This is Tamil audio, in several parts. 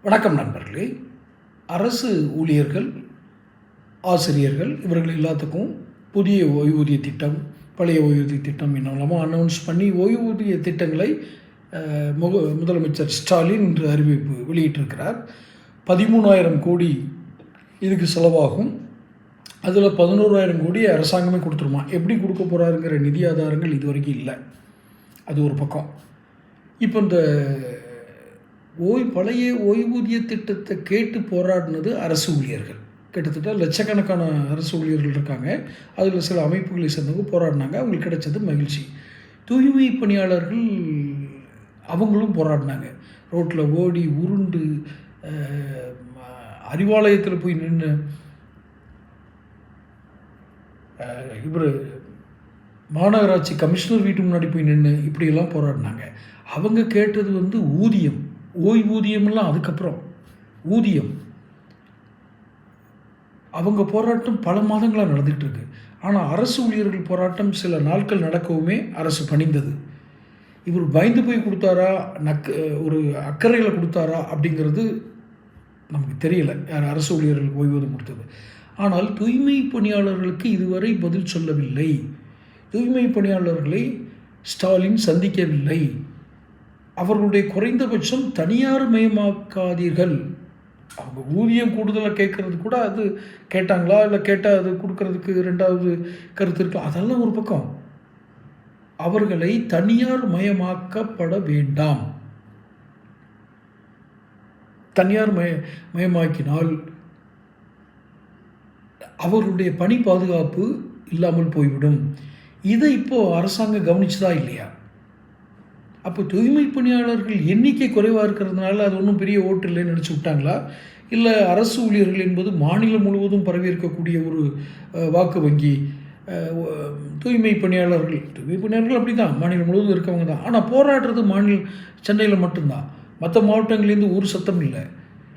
வணக்கம் நண்பர்களே. அரசு ஊழியர்கள், ஆசிரியர்கள் இவர்கள் எல்லாத்துக்கும் புதிய ஓய்வூதிய திட்டம், பழைய ஓய்வூதிய திட்டம் என்னெல்லாமோ அனௌன்ஸ் பண்ணி ஓய்வூதிய திட்டங்களை முதலமைச்சர் ஸ்டாலின் இன்று அறிவிப்பு வெளியிட்டிருக்கிறார். 13,000 கோடி இதுக்கு செலவாகும். அதில் 11,000 கோடி அரசாங்கமே கொடுத்துருமா. எப்படி கொடுக்க போகிறாருங்கிற நிதி ஆதாரங்கள் இது வரைக்கும் இல்லை. அது ஒரு பக்கம். இப்போ இந்த பழைய ஓய்வூதிய திட்டத்தை கேட்டு போராடினது அரசு ஊழியர்கள். கிட்டத்தட்ட லட்சக்கணக்கான அரசு ஊழியர்கள் இருக்காங்க. அதில் சில அமைப்புகளை சேர்ந்தவங்க போராடினாங்க. அவங்களுக்கு கிடைச்சது மகிழ்ச்சி. தூய்மை பணியாளர்கள் அவங்களும் போராடினாங்க. ரோட்டில் ஓடி உருண்டு அறிவாலயத்தில் போய் நின்று இவர் மாநகராட்சி கமிஷனர் வீட்டு முன்னாடி போய் நின்று இப்படியெல்லாம் போராடினாங்க. அவங்க கேட்டது ஊதியம், ஓய்வூதியம்லாம் அதுக்கப்புறம் ஊதியம். அவங்க போராட்டம் பல மாதங்களாக நடந்துகிட்டு இருக்கு. ஆனால் அரசு ஊழியர்கள் போராட்டம் சில நாட்கள் நடக்கவுமே அரசு பணிந்தது. இவர் பயந்து போய் கொடுத்தாரா, ஒரு அக்கறையில் கொடுத்தாரா அப்படிங்கிறது நமக்கு தெரியலை, யார் அரசு ஊழியர்களுக்கு ஓய்வூதியம் கொடுத்தது. ஆனால் தூய்மை பணியாளர்களுக்கு இதுவரை பதில் சொல்லவில்லை. தூய்மை பணியாளர்களை ஸ்டாலின் சந்திக்கவில்லை. அவர்களுடைய குறைந்தபட்சம் தனியார் மயமாக்காதீர்கள். அவங்க ஊதியம் கூடுதலாக கேட்கறது கூட அது கேட்டாங்களா, இல்லை கேட்டால் அது கொடுக்கறதுக்கு ரெண்டாவது கருத்து இருக்கலாம். அதெல்லாம் ஒரு பக்கம். அவர்களை தனியார் மயமாக்கப்பட வேண்டாம். தனியார் மயமாக்கினால் அவர்களுடைய பணி பாதுகாப்பு இல்லாமல் போய்விடும். இதை இப்போது அரசாங்கம் கவனிச்சதா இல்லையா? அப்போ தூய்மை பணியாளர்கள் எண்ணிக்கை குறைவாக இருக்கிறதுனால அது ஒன்றும் பெரிய ஓட்டு இல்லைன்னு நினச்சி விட்டாங்களா? இல்லை அரசு ஊழியர்கள் என்பது மாநிலம் முழுவதும் பரவி இருக்கக்கூடிய ஒரு வாக்கு வங்கி. தூய்மை பணியாளர்கள் அப்படி தான் மாநிலம் முழுவதும் இருக்கவங்க தான். ஆனால் போராடுறது சென்னையில் மட்டும்தான். மற்ற மாவட்டங்கள்லேருந்து ஒரு சத்தம் இல்லை.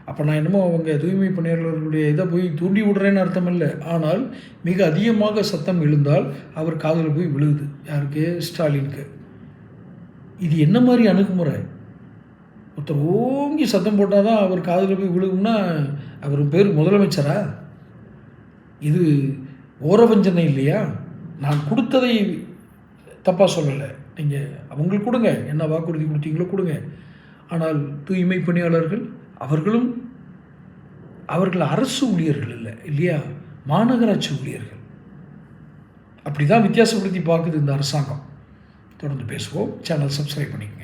அப்போ நான் என்னமோ அவங்க தூய்மை பணியாளர்களுடைய இதை போய் தூண்டி விடுறேன்னு அர்த்தம் இல்லை. ஆனால் மிக அதிகமாக சத்தம் எழுந்தால் அவர் காதில் போய் விழுகுது. யாருக்கு? ஸ்டாலினுக்கு. இது என்ன மாதிரி அணுகுமுறை? ஒருத்தர் ஓங்கி சத்தம் போட்டால் தான் அவர் காதில் போய் விழுகும்னா அவர் பேர் முதலமைச்சரா? இது ஓரவஞ்சனை இல்லையா? நான் கொடுத்ததை தப்பாக சொல்லலை. நீங்கள் அவங்களுக்கு கொடுங்க, என்ன வாக்குறுதி கொடுத்தீங்களோ கொடுங்க. ஆனால் தூய்மை பணியாளர்கள் அவர்கள் அரசு ஊழியர்கள் இல்லை இல்லையா, மாநகராட்சி ஊழியர்கள். அப்படி தான் வித்தியாசப்படுத்தி பார்க்குது இந்த அரசாங்கம். தொடர்ந்து பேசுவோம். சேனல் சப்ஸ்கிரைப் பண்ணிக்கோங்க.